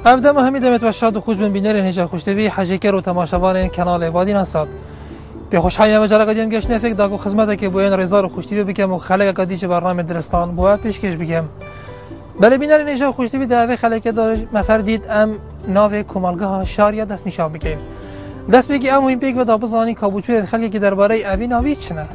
افده مهمی دمت و شاد و خوش بن بینر هجا خوشتوی حجیکر و تماشاوان کانال وادی نصاد. به خوشحالی مجال قدیم گشت نفک داغ خدمت که بوین رضا و خوشتوی بکم و خلق قدیش برنامه درستان بوا پیشکش بگم. بله بینر هجا خوشتوی دعوی خلق دار مفردید ام ناو کمالگاه شاریا دست نشان بگیم. دست بگی ام این پیک و دابزانی کابوچوی خلقی که درباره اوی ناوی چنه.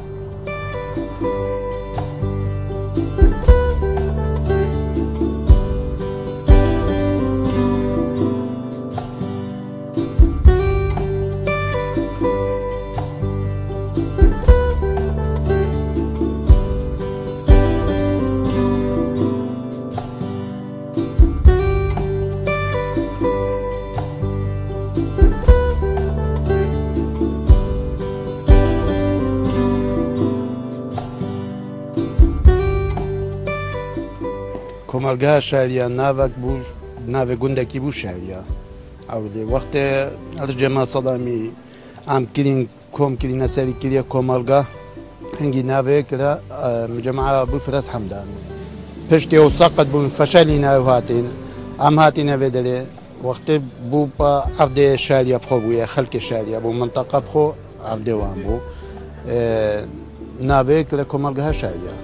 کمالگاه شهریه ناوک بو ناو گندکی بو شهریه اولی وقت الجماعة صدامی ام کرین کم کرین سری کریه کمالگاه هنگی ناوی کرا مجموعة بو فرس حمدان پشتی و سقط بو فشلی ناو هاتین ام هاتین ودلی وقت بو با عبد شهریه بخو بویا خلق شهریه بو منطقه بخو عبد وان بو ناوی کرا کمالگاه شهریه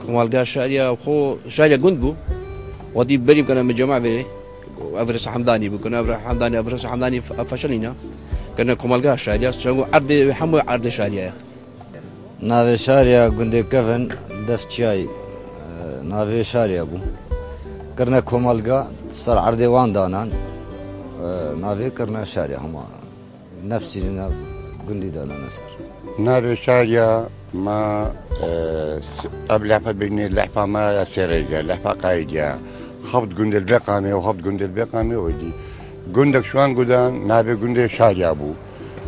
کمالگاه شهریه خو شهریه گند بو ودی بریم کنه مجموعه بری افرس حمدانی بو کنه افرس حمدانی فشلینا کنه کمالگاه شهریه چون عرض همه عرض شهریه ناو شهریه گند کفن دفتچای ناو شهریه بو کرنا کمالگاه سر عرض وان دانان ناو کرنا شهریه هما نفسی ناو گندی دانان سر ناو شهریه ما قبل لحفة بيني اللحفة ما سريجة لحفة قايدة خفض جند البقامي وخفض جند البقامي ودي جندك شوان قدان نابي جند شاري أبو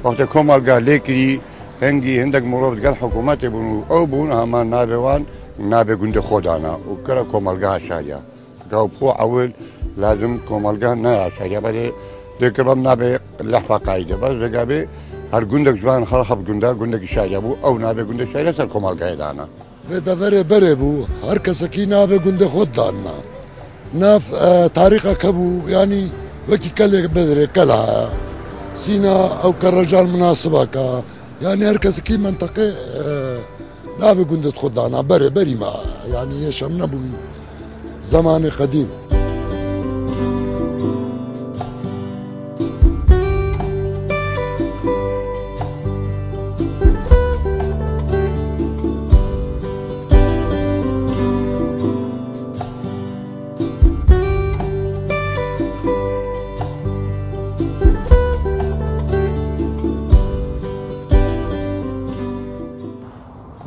وقت كومال قال ليكري هنجي عندك مرافق قال حكومات يبونو أو بون هما نابي وان نابي جند خدانا وكرا كومال قال شاري قال بخو أول لازم كومال قال نا شاري بدي ذكرهم نابي لحفة قايدة بس بقابي هر گندک جوان خرخب گندک شهریه بو او نابه گندک شهریه سر کمالگاه دانا و دفره بره بو هر کسی کی نابه گندک خود دانا ناف تاریخ کبو یعنی وکی کلی بدره کلا سینا او كالرجال مناسبه کا یعنی هر کسی کی منطقه نابه گندک خود دانا بری ما یعنی یشم نبو زمان قدیم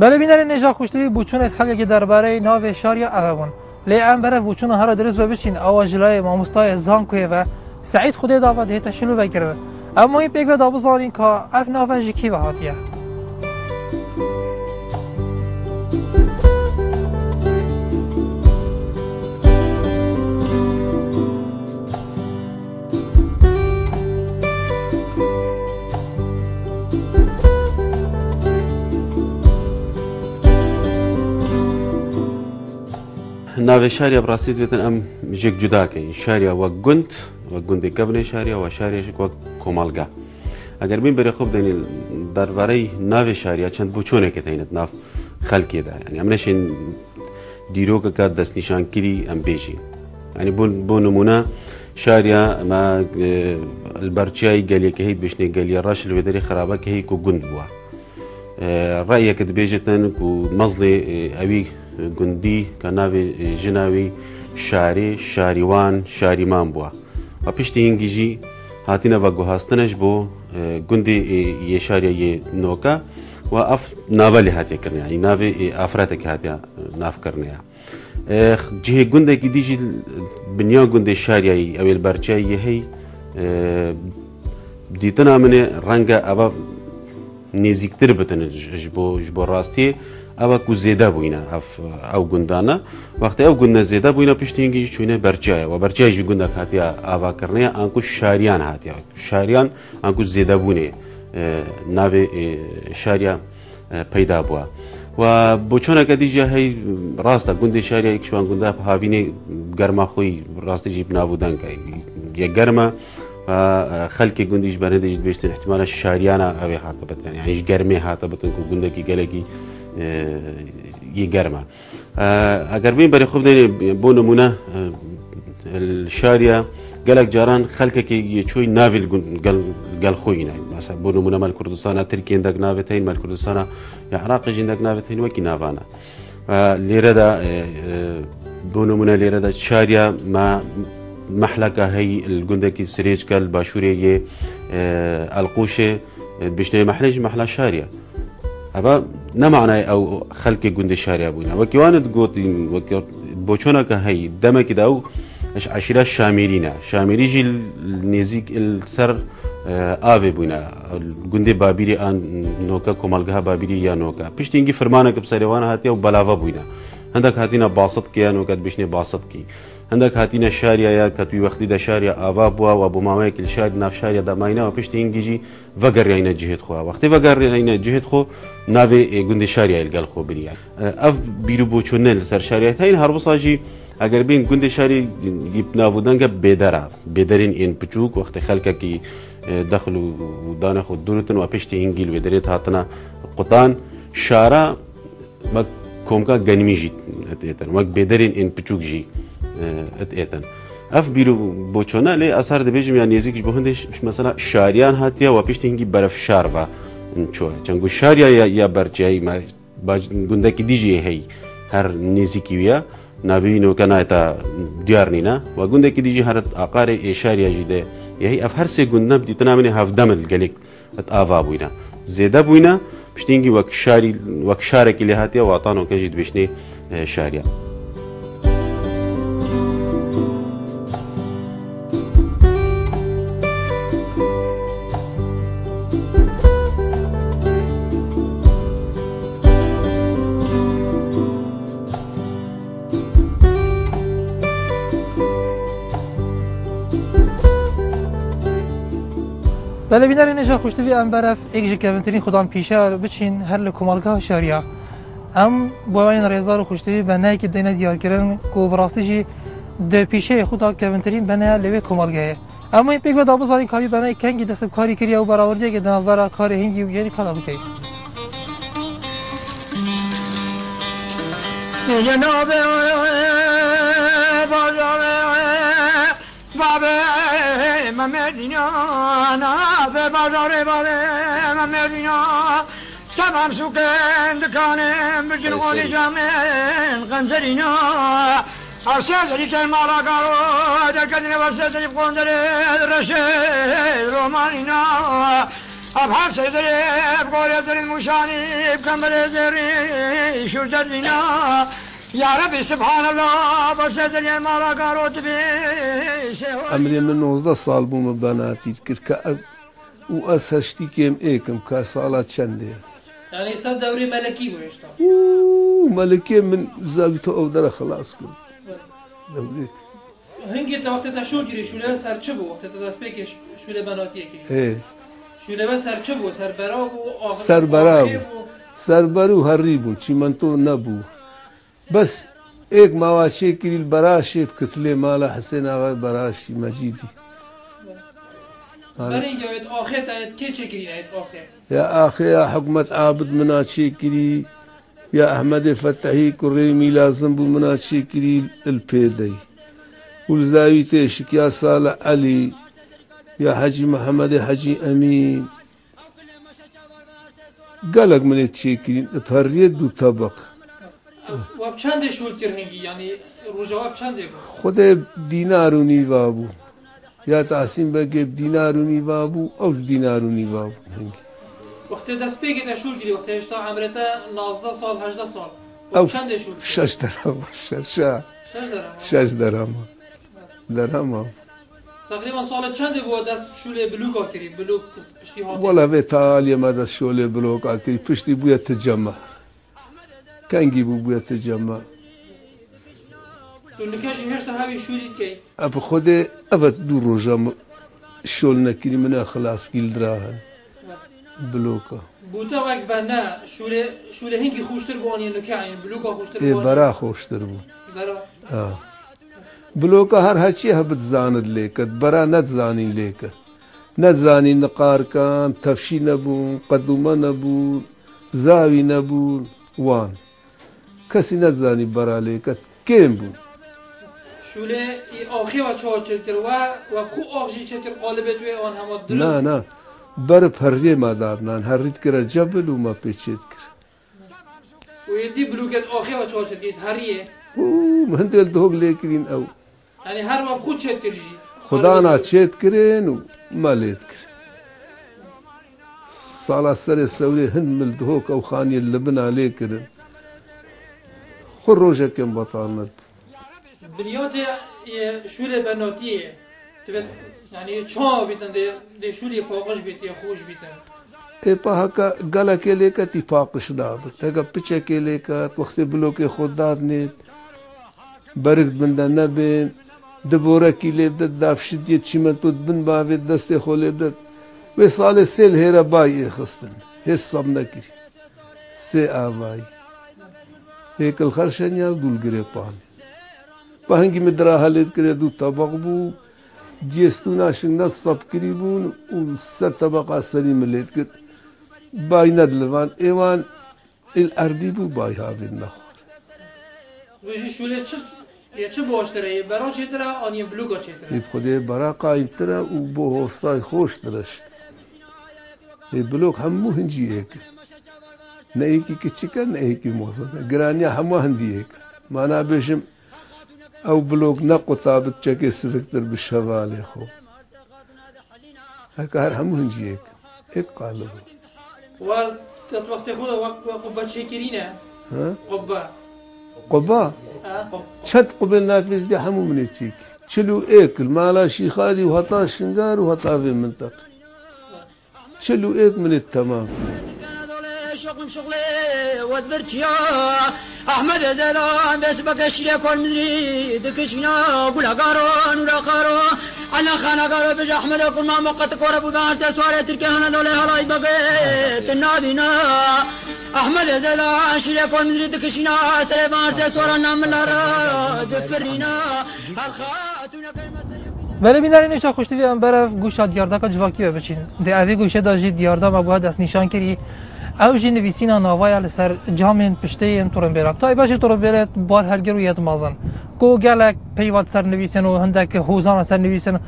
بله بینر نجا خوشتوی بوچون ادخال که درباره ناو شاریا اوون لی ام بره بوچون هر درس و بچین آواجلای ماموستای زانکوی و سعید خودی داوود هیتا شلو بگیره اما این پیک و دابزانین که اف ناو جکی و هاتیه ناو شهریه براستی دویتن ام جک جدا که شهریه و گند کبن شهریه و شهریه شک و کمالگاه اگر بین بری خوب دنیل درباره ناو شهریه چند بوچونه که تینت ناو خلقی ده یعنی امنشین دیروگ که دست نشان کری ام بیجی یعنی بون نمونه شهریه ما البرچای گلی که هید بشنی گلی راش الودری خرابه که هی کو گند بوا رأیك تبيجتن ومصلي أبي جندي كناوي جناوي شاريوان شاريمان بوا وبيشتي إنجيجي هاتينا وجو هاستنش بو جندي يشاري نوكا وأف نافلي هاتي كرني يعني نافي أفراتك هاتي ناف كرني جه جندي كديجي بنيا جندي شاري أو البرشاي هي ديتنا من رنجا أبا نزیکتر بتن جبو راستی اوا کو زیده بوینه او گندانه وقتی او گند زیده بوینه پشتینگی چونه برچای و برچای جو گند هاتیا اوا کرنه انکو شاریان هاتیا شاریان انکو زیده بونه ناو شاریا پیدا بوا و بۆ چۆنەکە دیژە هەی ڕاستە گوندی شاریا یەکشوان گوندا هاوینێ گەرما خۆی ڕاستیژی بنابوودەنکە یەک گەرمە خەلکی گوندیش بەرەندەیت بێشتر احتیمالە شاریانە ئەوێ هاتە بەتەنی هیچ گەرمێ هاتە بتن و گوندێکی گەلێکی یە گەرمە ئەگەر بین بەرێ خوب دێنێ بۆ نمونە شاریا gelek caran xelkekê yêçoyî navê gel xwe ne mesela bo numune mel Kurdistana Tirkiyên dek navê tên mel Kurdistana ya Iraqê jî dek navê tên wekî navan e lêre de bo numune lêre de şariya me mehleka heyî li gundekî Sirêcke li başûrê yê Elqûşê bişneyê mehlê jî mehla şariya ev ne manayê ew xelkê gundê şariya bûne wekî wan digotîn wekî bo çoneke heyî demekî de ew عشيرة شاميرينا شاميري جي نزيك السر آوي بونا جندي بابيري آن نوكا كمالجها بابيري يا نوكا بيشتينجي فرمانك بسريوانا هاتيا وبلاوا بونا عندك هاتينا باسط كيا نوكا بيشني باسط كي عندك هاتينا شاريا يا كتوي وقتي دا شاريا آوا بوا وابو ماويك الشاري ناف شاريا دا ماينا وبيشتينجي جي فقر ياينا جهد خو وقتي فقر ياينا جهد خو نافي جندي شاريا القال خو بريا اف بيرو بوچونل سر شاريا هين هربصاجي اگر بین گوند شهری نابودن که بدرین این پچوک وقت خلک کی دخل و دانه خود دورتن و پشت انگیل و دريت هاتنا قطان شارع مك كومكا غنمي جي اتن وك بدرين ان پچوک جي اتن اف بيرو بوچونا لي اثر دبيجم يعني يزيك بهندش مثلا شاريان هاتيا و پشت انگي برف شاروا چو چنگو شاريا يا برچاي ما گوندکی دیجی هي هر نزيكيويا نابینو کنایتا دیارنینا و گونده کی دیجی هر آقار اشاریا جده یهی افهر سه گونده بدی تنامنی هفدمل گلیک ات آوا بوینا زیده بوینا بشتینگی وکشاره کی لهاتیا و عطانو کنجید بشنی شاریا بله بیناری نجا خوشتوی ام برف ایک جکوانترین خودم پیشه بچین هر لکمالگاه شاریا ام باین رزار خوشتوی بنای که دینا دیار کردن کو براستیجی ده پیشه خدا کوانترین بنای لوی کمالگاه اما این پیک و دابوزانی کاری بنای کنگی دست کاری کردی او برآوردی که دنبال کار هنگی یعنی کلا بکی جناب بابه ممدینا به بازار بابه ممدینا تمام سوکن دکانم بجن قولی جامن قنزرینا ارسل که مالا کارو در کدین واسه قندر رشد رومانینا اب هر سیدری بقولی درین موشانی بکمبر دری شوردینا يا ربي سبحان الله بسد المالا قاروت بي عمري من 19 سال بوم بناتي تذكر واسهشتي كم ايكم كصالات شندي يعني صار دوري ملكي ويشتا ملكي من زاويته او در خلاص كل دوري هنگي وقت تشول جري شوله سر چبو وقت تدسبيك شوله بناتي كي ايه شوله بس سر چبو سر براو اخر سر برو هريبو چي من تو نبو بس एक मवाशी की बराशी किसले माला हसन आवा बराशी मजीदी يا أخي يا حكمة عابد مناشي كري يا أحمد فتحي كريمي لازم بمناشي كري البيدي والزاوي تيشك يا صالح علي يا حجي محمد حجي أمين قالك من التشيكرين بهالريد وطبق واب چند شول کرهنگی یعنی روزواب چند خود دینارونی بابو یا تحسین بگه دینارونی بابو او دینارونی بابو هنگی وقت دست بگید شول گیری وقت اشتا عمرتا 19 سال 18 سال واب چند شول 6 درهم 6 درهم تقریبا سال چند بود دست شول بلوک آکری بلوک پشتی هاتی ولا به تعالی ما دست شول بلوک آکری پشتی بویا تجمع كانجي بوبويا تجمع لونكاش هشتا هاوي شوليت كي اب خودي ابد دور روجا شولنا كلي منا خلاص كيل دراهن بلوکە بوتە وەک بەنا شوولە هینگی خوشتر بۆ ئەنی نوکیان بلوکە خوشتر ئێ بەرا خۆشتر بوو بلوکە هەر هەچی هە بتزانت لێکت بەرا نەتزانین لێکە نەتزانی نقارکان تەفشی نەبوون قەدومە نەبوون زاوی نەبوون وان کەسی نەتزانی بەرا لێکت کێم بوون شوولێ ئاخیەوە چاوە چێتکردوە وە کو ئاخژی چێتکرد قالبێت وێ ئەوان هەموو درست نا بەرە پەردێ مادارنان هەڕیت کرە جەبل و مە پێچێت کرد وێدی بلوکێت ئاخیەوە چاوە چێتکرد هەریە هەندێک دۆک لێکرین ئەو ئەنی هەر وە خود چێتکردژی خوددانا چێت کرێن و مەلێت کرد ساڵا سەرێ سەورێ هەند مل دهۆک ئەو خانیە لە بنا لێکردن خۆ ڕۆژێکم بەتاڵ نەت بنیاتێ شوولێ بەنۆتیە یعنی چاو بیتن دێ شوولی پاقش بیت یە خۆش بیتن ئێپا هەکە گەلەکێ لێکەتی پاقش دابت هەگە پچێکێ لێکات وەختی بلۆکێ خۆت دادنێت بەرگت بندە نەبێن دبۆرەکی لێ بدەت دافشتیە چیمەتۆت بن باوێت دەستێ خۆ لێ بدەت وێ ساڵێ سێل هێرە بای ئێخستن هێز سەب نەکری سێ ئاوایی هێکل خەرشەنیا و دوولگرێ پان بە هەنگی مدرا هەلێت کرێ دوو تەبەق بوو جێستو ناشنگ نەت سەبکری بوون و سەر تەبەقا سەری ملێت کرد بای نەدلوان ئێوان ئەردی بوو بای هاوێت نەخۆر وێژی شوولێ چ باشترە بەرا چێترە ئەنیە بلوکە چێترە هێ خودێ بەرا قایمترە و بۆ هۆستای خۆشترەش هێ بلۆک هەموو هەنجیەکە نەیەکی کچکە نەیەکی مۆزەکە گرانیە هەموو هەندیەکە مانا بێژم ئەو بلۆک نەقوتابت چەکێ سفکتر بشەڤالێ خۆ هەکە هەر هەموو هەنجیەکە ئێک قالب وەختی خۆ قوبە چێکرینە قوبە قوبا چەند قوبێ نافێزدی هەموو منێ چێکی چل و ئێکل مالا شیخاری و هەتا شنگار و هەتاوێ منتەق چل و ئێک منێت تەمام شغلي ودبرتيا احمد زلان بس بكشي لكل مدري دكشنا ولا قارون ولا قارون انا خانا قالوا بج احمد كل ما وقت قرب وبعد سواره تركنا دولة هلاي بقيت النابينا احمد زلان شي لكل مدري دكشنا سليمان سواره نام الارض فرينا الخاتون ولی بیناری نشان خوشتی ام برف گوشت دیاردا که جواکی بچین ده اوی گوشه داشتی دیاردا ما باید دست نشان کردی او جی نویسینا نوای لسر جامن پشته این تورن براب تا ایباش تورن برات بار هرگر و یاد مازن کو گلک پیوات سر نویسن و هندک حوزان سر نویسن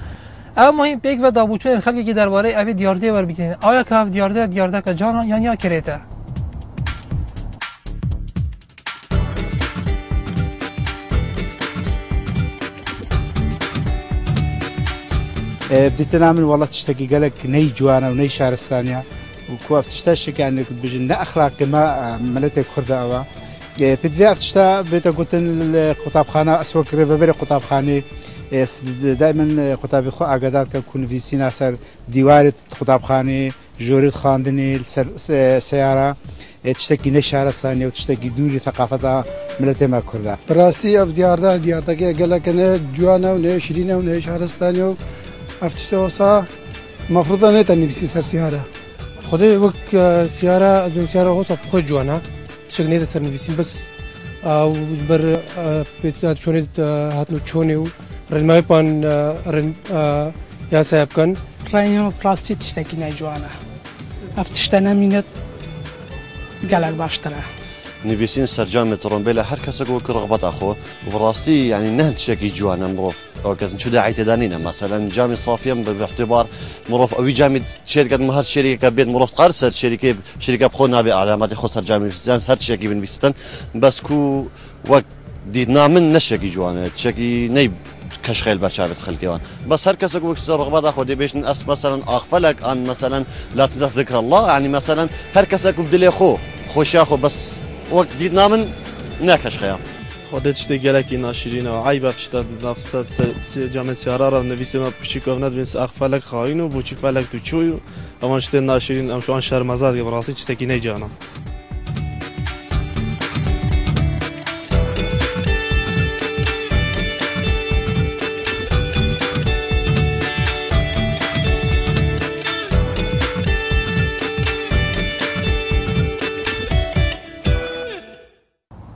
او مهم پیک و دابوچون خلقی که درباره اوی دیارده ور بگین آیا که دیارده که جان یا کریته بديت نعمل والله تشتكي قالك ني جوانا وني شهرستانيا وكواف تشتاش كأنك بجن لا أخلاق ما ملتك خردة أوا بدي أفتشتا بيتا قلت الخطاب خانة أسوأ قريبة بري خطاب خانة دائما خطاب خو أعقادات كون في سينا سر ديوارة خطاب خانة جورة خاندني سيارة تشتكي ني شهرستانيا وتشتكي دوري ثقافتها ملتي ما كردة براسي أف دياردا كي قالك أنا جوانا وني شيرينا وني شهرستانيا افتشتا وصا مفروض أن نبيسي سر سيارة خدای وک سیاره دو سیاره هست خود جوانا شغلی دست نویسیم بس او بر پیتات چونید هاتنو چونیو رلمای پان رل یا سایب کن رایو پلاستیک تشتکی نجوانا افتشتنا مینت قالك باشتره نویسین سرجام ترومبیلا هر کس کو رغبت اخو وبراستي يعني نهن تشكي جوانا مروف او كذا شو داعي تدانينا مثلا جامي صافيا باعتبار مروف او جامي شركه مهر شركه بيت مروف قارصه شركه بخونا بعلامات خسر جامي زان هر تشكي بن بيستن بس كو وقت دينا من نشكي جوانا تشكي ني كشخيل برشابت خلقيوان بس هر كس کو رغبت اخو دي بيش اس مثلا اغفلك ان مثلا لا تنسى ذكر الله يعني مثلا هر كس کو بدلي خو خوش اخو بس وقت دید نامن نکش خیام خودت چته گلکی ناشرین و عیب افشته نفس جامعه سیاره را نویسه ما پیشی کافند بینس اخفلک خواهین و بوچی فلک تو چوی اما چته ناشرین ام شوان شرمزاد که براستی چته کی نیجانا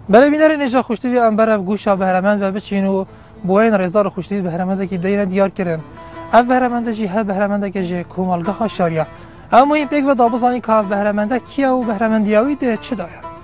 برای بینر نجا خوشتیوی ام برای گوشا بهرمند و بچین و بوین رزار خوشتیوی بهرمند که بدین دیار کردن اف بهرمند جی هر بهرمند که جی کومالگاه شاریا اما این پیک و دابزانی که بهرمند کیا و بهرمندیاوی ده چه دایا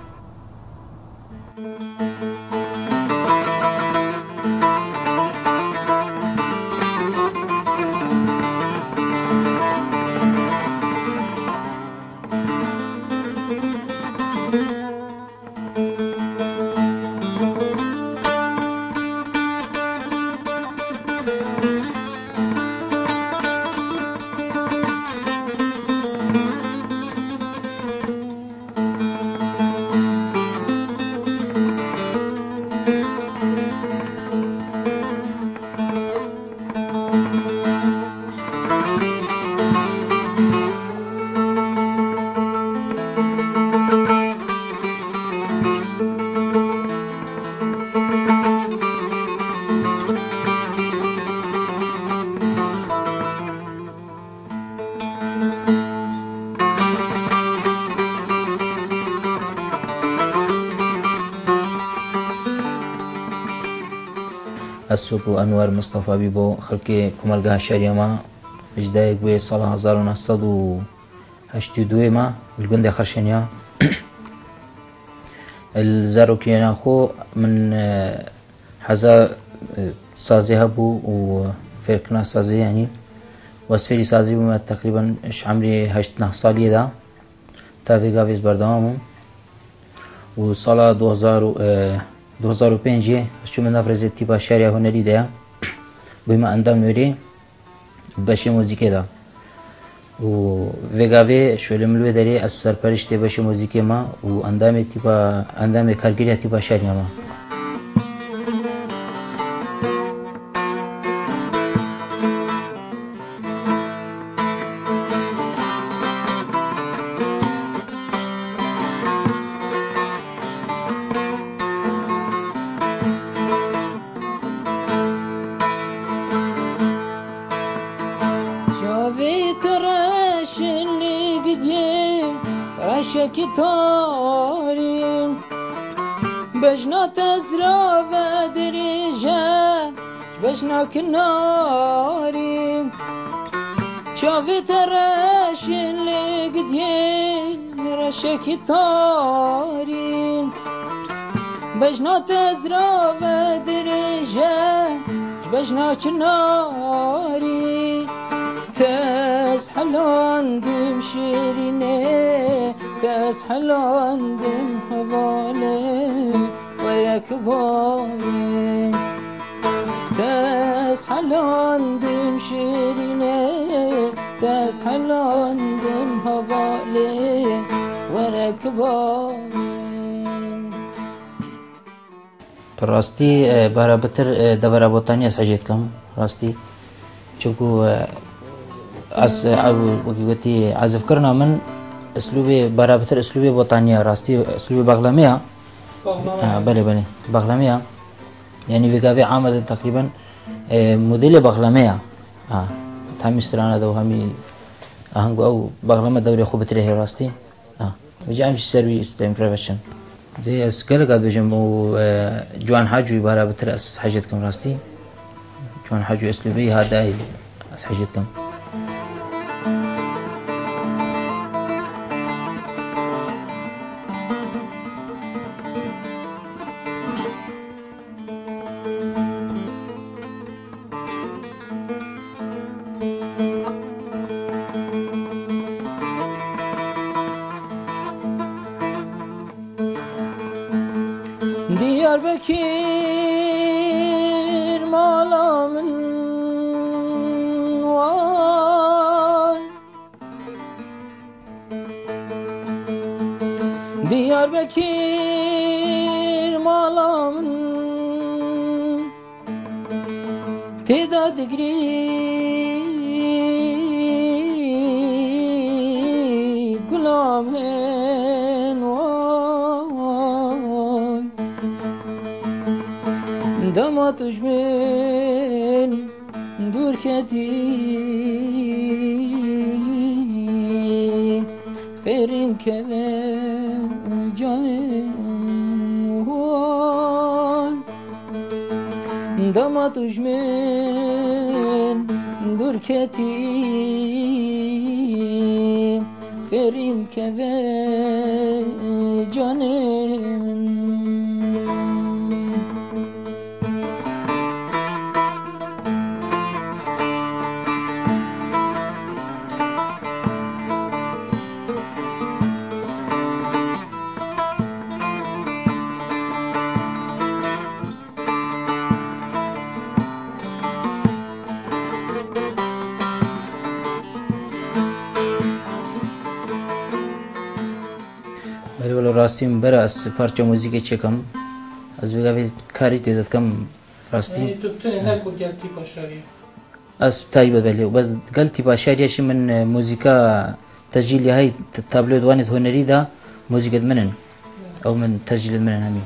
السوق أنوار مصطفى بيبو خلقي كمالجاه شاريا ما إجدايق بي صلاة 1982 ما الجندي خرشنيا الزاروكينا خو من حزا سازي هبو وفرقنا سازي يعني واسفيري سازي بما تقريبا اش عمري 8 سالي دا تافي قافيز بردوامو وصلاة 2005 شو من نفرزت تيبا شارع هنري ده بما أندام نوري باشي موزيكي ده و وگاوی شغل ملوی داری از سرپرشت تیباش موزیکی ما و اندام کارگری تیبا شاری ما شکی تاریم بجنا تزرا و دریجه بجنا کناریم چاوی ترشن لگدیم رشکی تاریم بجنا تزرا و دریجه بجنا کناریم تز حلاندم شیرینه تز حلاندم حواله وياك باري تز حلاندم شیرینه تز حلاندم حواله وياك باري راستی برای بتر دبر بوتانی سجید کم راستی چونکو از وقتی عزف کردن من اسلوب برای بتر اسلوب بوتانی راستی اسلوب بغلامیا بله بغلامیا يعني في قافي عامل تقريبا موديل بغلامية تامي استرانا دو همي هنگو او بغلامة دوري خوب تريه راستي وجا امشي سروي استيم بريفشن دي اس قلق قد بجم جوان حاجوي بارا بتر اس حاجتكم راستي جوان حاجوي اسلوبي هذا اس حاجتكم Diyarbakır malamın var Diyarbakır malamın Teda digri gulamın var Damat ujmen dur kedi ferin keve canım dama tujmen dur keti Kerim keve canem ولی راستی من برای از پارچه موزیک چکم از وقتی کاری تیداد کم راستی تو تنه نکو گلتی پاشاری از تایبه بله بس گلتی پاشاریش من موزیکا تسجیلی های تابلو دوانت هنری دا موزیکت منن او من تسجیلت منن همین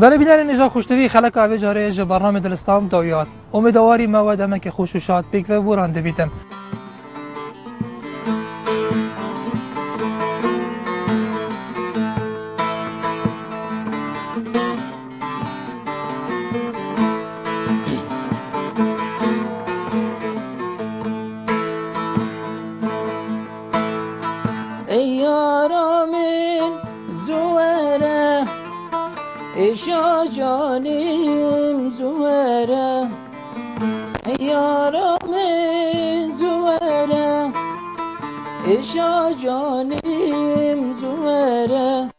بله بینرین نجا خوشتوی خلق آوی جاره جه برنامه دلستان داویات امیدواری مواد امک خوش و شاد بیک و بورانده بیتم ای یارامین زوره ایشا جانیم زوره ای یارامین زوره ایشا جانیم زوره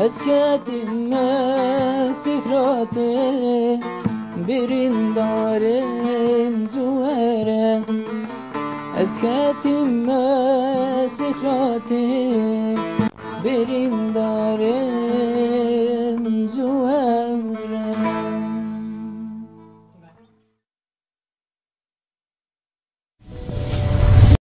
اسکتیم سکراته برین داریم زوره اسکتیم سکراته برین داریم